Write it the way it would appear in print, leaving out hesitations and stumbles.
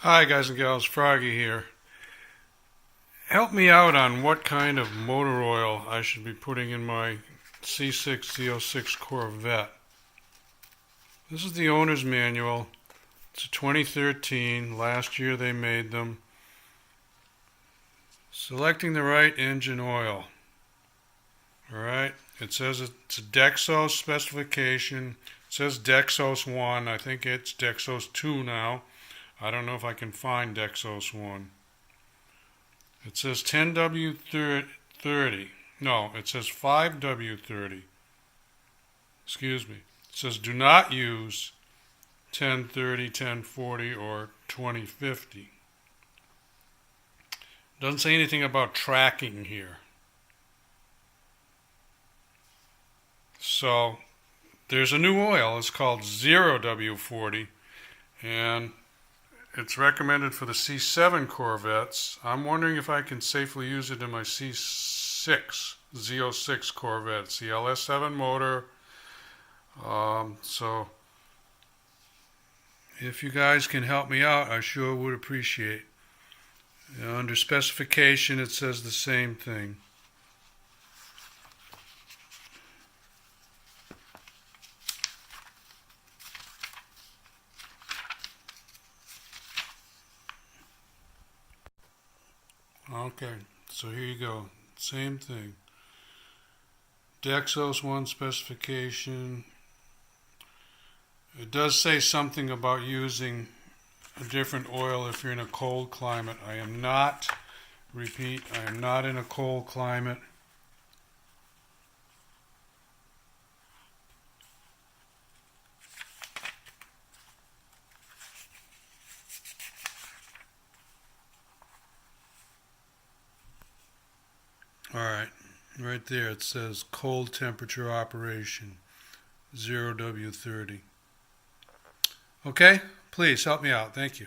Hi guys and gals, Froggy here. Help me out on what kind of motor oil I should be putting in my C6 Z06 Corvette. This is the owner's manual. It's a 2013. Last year they made them. Selecting the right engine oil. Alright, it says it's a dexos specification. It says dexos 1. I think it's dexos 2 now. I don't know if I can find dexos 1. It says 10W30. No, it says 5W30. Excuse me. It says do not use 1030, 1040, or 2050. Doesn't say anything about tracking here. So there's a new oil. It's called 0W40, and it's recommended for the C7 Corvettes. I'm wondering if I can safely use it in my C6 Z06 Corvette. It's the LS7 motor. So if you guys can help me out, I sure would appreciate. Under specification, it says the same thing. Okay, so here you go. Same thing. Dexos 1 specification. It does say something about using a different oil if you're in a cold climate. I am not, repeat, I am not in a cold climate. Alright, right there it says cold temperature operation, 0W30. Okay, please help me out. Thank you.